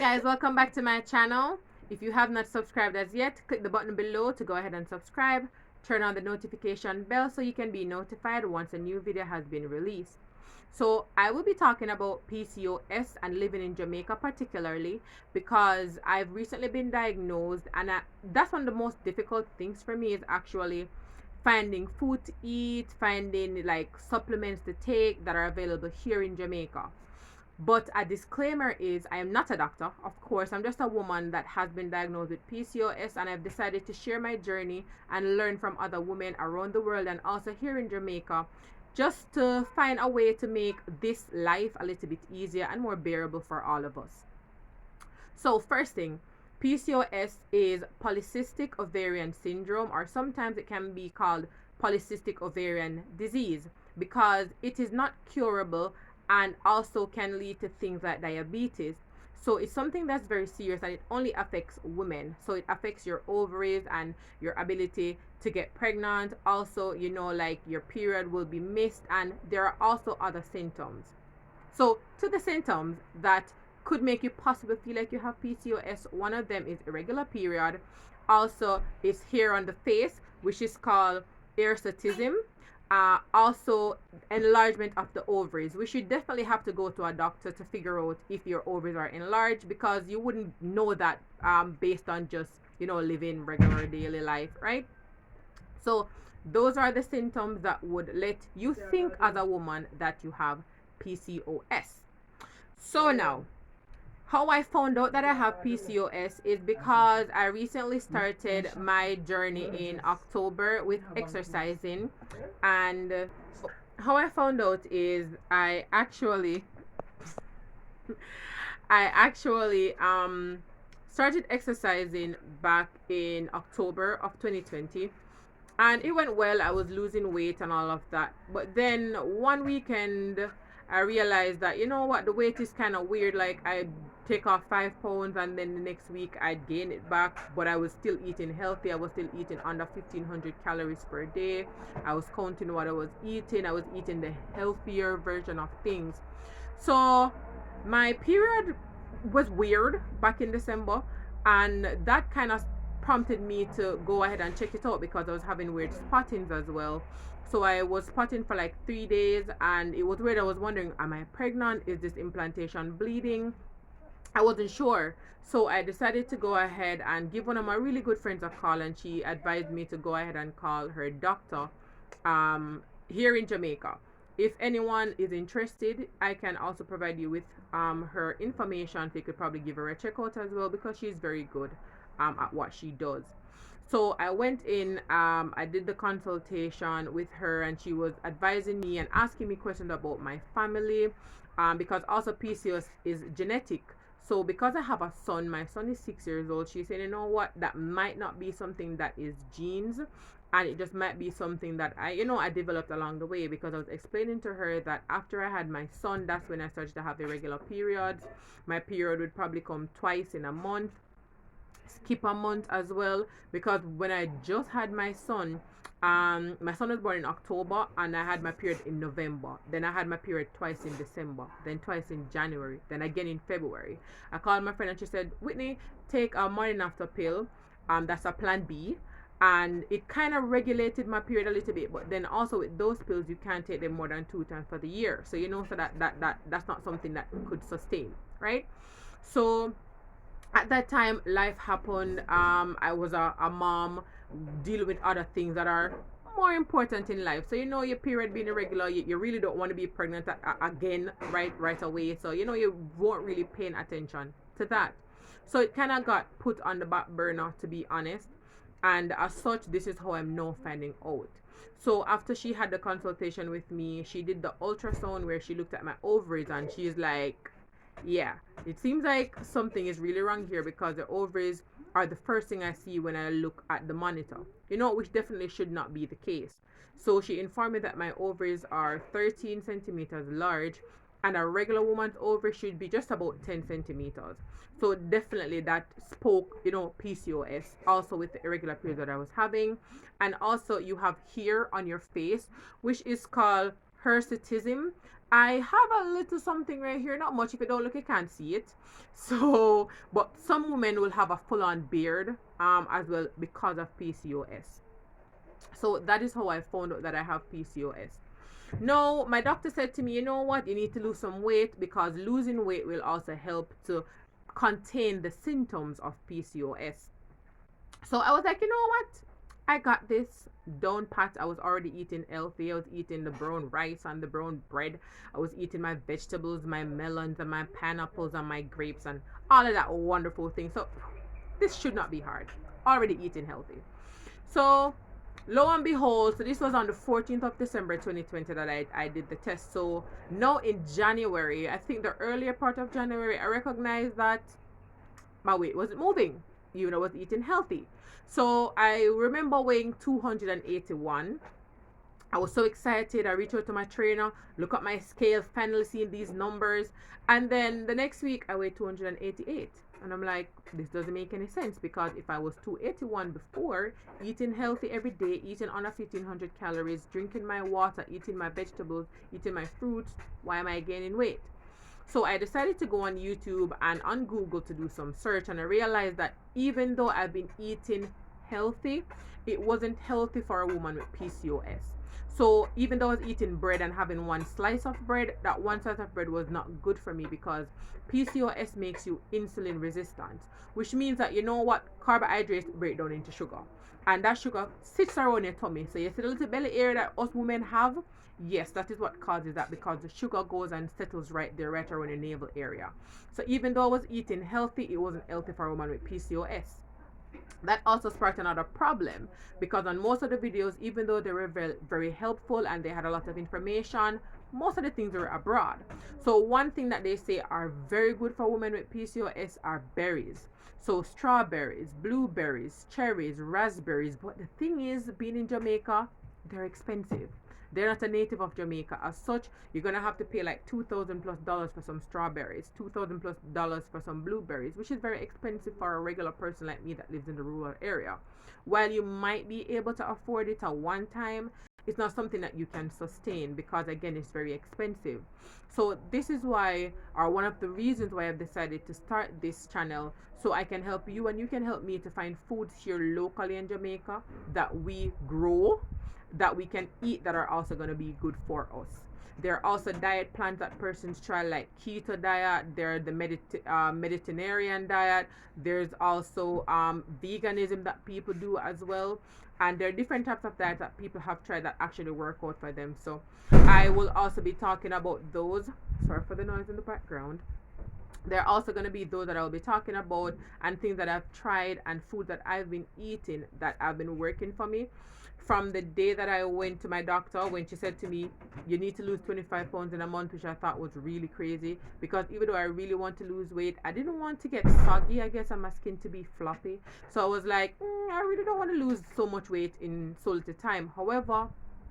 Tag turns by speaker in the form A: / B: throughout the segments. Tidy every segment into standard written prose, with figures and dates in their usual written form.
A: guys, welcome back to my channel. If you have not subscribed as yet, click the button below to go ahead and subscribe. Turn on the notification bell so you can be notified once a new video has been released. So I will be talking about PCOS and living in Jamaica particularly because I've recently been diagnosed, and that's one of the most difficult things for me is actually finding food to eat, finding like supplements to take that are available here in Jamaica. But a disclaimer is I am not a doctor. Of course, I'm just a woman that has been diagnosed with PCOS, and I've decided to share my journey and learn from other women around the world and also here in Jamaica, just to find a way to make this life a little bit easier and more bearable for all of us. So first thing, PCOS is polycystic ovarian syndrome, or sometimes it can be called polycystic ovarian disease, because it is not curable and also can lead to things like diabetes. So it's something that's very serious, and it only affects women. So it affects your ovaries and your ability to get pregnant. Also, like your period will be missed, and there are also other symptoms. So to the symptoms that could make you possibly feel like you have PCOS, one of them is irregular period. Also is hair on the face, which is called hirsutism. Also enlargement of the ovaries. We should definitely have to go to a doctor to figure out if your ovaries are enlarged, because you wouldn't know that based on just living regular daily life, right? So those are the symptoms that would let you think as a woman that you have PCOS. So now, how I found out that I have PCOS is because I recently started my journey in October with exercising. And how I found out is I actually started exercising back in October of 2020, and it went well. I was losing weight and all of that. But then one weekend I realized that, the weight is kind of weird. Like, I take off 5 pounds, and then the next week I'd gain it back, but I was still eating healthy. I was still eating under 1500 calories per day. I was counting what I was eating. I was eating the healthier version of things. So my period was weird back in December, and that kind of prompted me to go ahead and check it out, because I was having weird spottings as well. So I was spotting for like 3 days, and it was weird. I was wondering, am I pregnant? Is this implantation bleeding? I wasn't sure. So I decided to go ahead and give one of my really good friends a call, and she advised me to go ahead and call her doctor here in Jamaica. If anyone is interested, I can also provide you with her information, so you could probably give her a checkout as well, because she's very good at what she does. So I went in, I did the consultation with her, and she was advising me and asking me questions about my family, because also PCOS is genetic. So because I have a son, my son is 6 years old, she said, you know what, that might not be something that is genes, and it just might be something that I developed along the way, because I was explaining to her that after I had my son, that's when I started to have irregular periods. My period would probably come twice in a month, skip a month as well, because when I just had my son was born in October, and I had my period in November. Then I had my period twice in December, then twice in January, then again in February. I called my friend, and she said, Whitney, take a morning after pill, that's a plan B, and it kind of regulated my period a little bit. But then also with those pills, you can't take them more than 2 times for the year, so so that's not something that could sustain, right? So at that time, life happened. I was a mom dealing with other things that are more important in life. So your period being irregular, you really don't want to be pregnant again right away. So you weren't really paying attention to that. So it kind of got put on the back burner, to be honest. And as such, this is how I'm now finding out. So after she had the consultation with me, she did the ultrasound where she looked at my ovaries, and she's like, yeah, it seems like something is really wrong here, because the ovaries are the first thing I see when I look at the monitor, which definitely should not be the case. So she informed me that my ovaries are 13 centimeters large, and a regular woman's ovary should be just about 10 centimeters. So definitely that spoke, PCOS, also with the irregular periods that I was having. And also you have hair on your face, which is called hirsutism. I have a little something right here, not much. If you don't look, you can't see it. So, but some women will have a full-on beard as well because of PCOS. So that is how I found out that I have PCOS. No, my doctor said to me, you know what, you need to lose some weight because losing weight will also help to contain the symptoms of PCOS. So I was like, you know what? I got this down pat. I was already eating healthy. I was eating the brown rice and the brown bread. I was eating my vegetables, my melons, and my pineapples, and my grapes, and all of that wonderful thing. So this should not be hard. Already eating healthy. So lo and behold, so this was on the 14th of December 2020 that I did the test. So now in January, I think the earlier part of January, I recognized that my weight wasn't moving, even though I was eating healthy. So I remember weighing 281. I was so excited. I reached out to my trainer, look at my scale, finally seeing these numbers. And then the next week, I weighed 288. And I'm like, this doesn't make any sense because if I was 281 before, eating healthy every day, eating under 1500 calories, drinking my water, eating my vegetables, eating my fruits, why am I gaining weight? So I decided to go on YouTube and on Google to do some search, and I realized that even though I've been eating healthy, it wasn't healthy for a woman with PCOS. So even though I was eating bread and having one slice of bread, that one slice of bread was not good for me because PCOS makes you insulin resistant, which means that you know what, carbohydrates break down into sugar, and that sugar sits around your tummy. So you see the little belly area that us women have. Yes, that is what causes that because the sugar goes and settles right there, right around your navel area. So even though I was eating healthy, it wasn't healthy for a woman with PCOS. That also sparked another problem because on most of the videos, even though they were very, very helpful and they had a lot of information, most of the things were abroad. So one thing that they say are very good for women with PCOS are berries. So strawberries, blueberries, cherries, raspberries. But the thing is, being in Jamaica, they're expensive. They're not a native of Jamaica. As such, you're gonna have to pay like $2,000+ for some strawberries, $2,000+ for some blueberries, which is very expensive for a regular person like me that lives in the rural area. While you might be able to afford it at one time, it's not something that you can sustain because again, it's very expensive. So this is why, or one of the reasons why I've decided to start this channel, so I can help you and you can help me to find foods here locally in Jamaica that we grow, that we can eat, that are also going to be good for us. There are also diet plans that persons try, like keto diet. There's the Mediterranean diet. There's also veganism that people do as well. And there are different types of diets that people have tried that actually work out for them. So I will also be talking about those. Sorry for the noise in the background. There are also going to be those that I'll be talking about and things that I've tried and food that I've been eating that have been working for me. From the day that I went to my doctor, when she said to me, you need to lose 25 pounds in a month, which I thought was really crazy because even though I really want to lose weight, I didn't want to get soggy, I guess, and my skin to be floppy. So I was like, I really don't want to lose so much weight in so little time. However,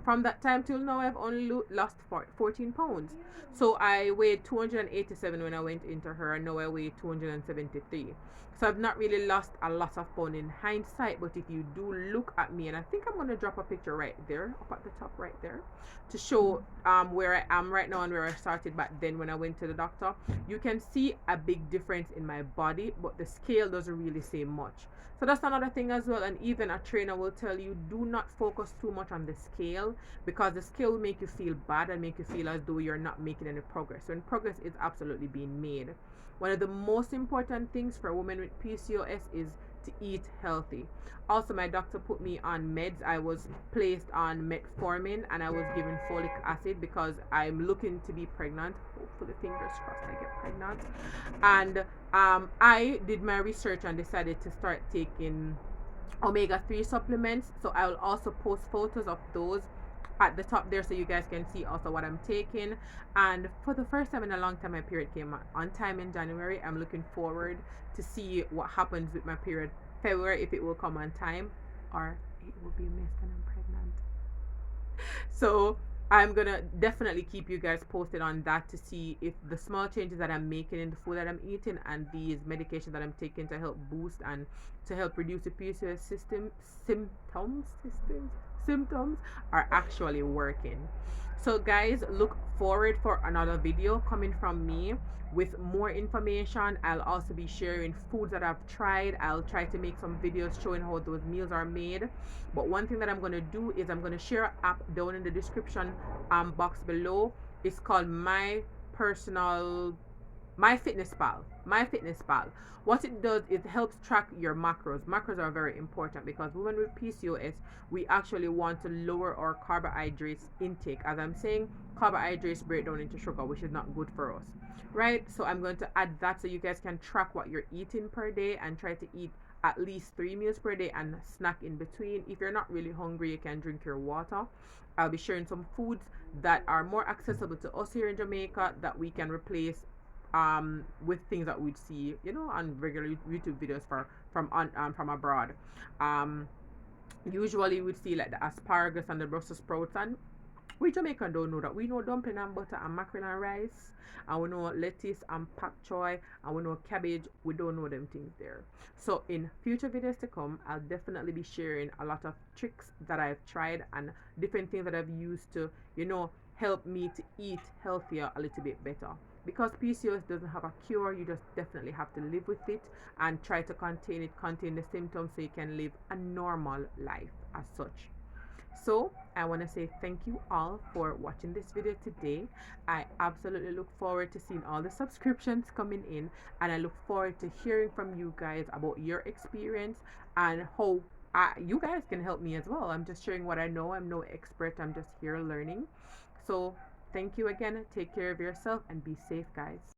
A: from that time till now, I've only lost 14 pounds. So I weighed 287 when I went into her, and now I weigh 273. So I've not really lost a lot of pound in hindsight, but if you do look at me, and I think I'm going to drop a picture right there, up at the top right there, to show where I am right now and where I started back then when I went to the doctor, you can see a big difference in my body, but the scale doesn't really say much. So that's another thing as well, and even a trainer will tell you, do not focus too much on the scale because the scale will make you feel bad and make you feel as though you're not making any progress, when progress is absolutely being made. One of the most important things for women with PCOS is to eat healthy. Also, my doctor put me on meds. I was placed on metformin and I was given folic acid because I'm looking to be pregnant. Hopefully, fingers crossed, I get pregnant. And I did my research and decided to start taking omega-3 supplements. So I will also post photos of those at the top there so you guys can see also what I'm taking. And for the first time in a long time, my period came on time in January. I'm looking forward to see what happens with my period February, if it will come on time or it will be missed and I'm pregnant. So I'm gonna definitely keep you guys posted on that to see if the small changes that I'm making in the food that I'm eating and these medications that I'm taking to help boost and to help reduce the PCOS symptoms are actually working. So guys, look forward for another video coming from me with more information. I'll also be sharing foods that I've tried. I'll try to make some videos showing how those meals are made. But one thing that I'm going to do is I'm going to share an app down in the description box below. It's called Personal My Fitness Pal. What it does is it helps track your macros. Macros are very important because women with PCOS, we actually want to lower our carbohydrates intake. As I'm saying, carbohydrates break down into sugar, which is not good for us, right? So I'm going to add that so you guys can track what you're eating per day and try to eat at least 3 meals per day and snack in between. If you're not really hungry, you can drink your water. I'll be sharing some foods that are more accessible to us here in Jamaica that we can replace with things that we'd see, on regular YouTube videos from abroad. Um, Usually we'd see like the asparagus and the Brussels sprouts, and we Jamaican don't know that. We know dumpling and butter and mackerel and rice, and we know lettuce and pak choy, and we know cabbage. We don't know them things there. So in future videos to come, I'll definitely be sharing a lot of tricks that I've tried and different things that I've used to, help me to eat healthier a little bit better. Because PCOS doesn't have a cure, you just definitely have to live with it and try to contain the symptoms so you can live a normal life as such. So I want to say thank you all for watching this video today. I absolutely look forward to seeing all the subscriptions coming in, and I look forward to hearing from you guys about your experience and how you guys can help me as well. I'm just sharing what I know. I'm no expert, I'm just here learning. So thank you again. Take care of yourself and be safe, guys.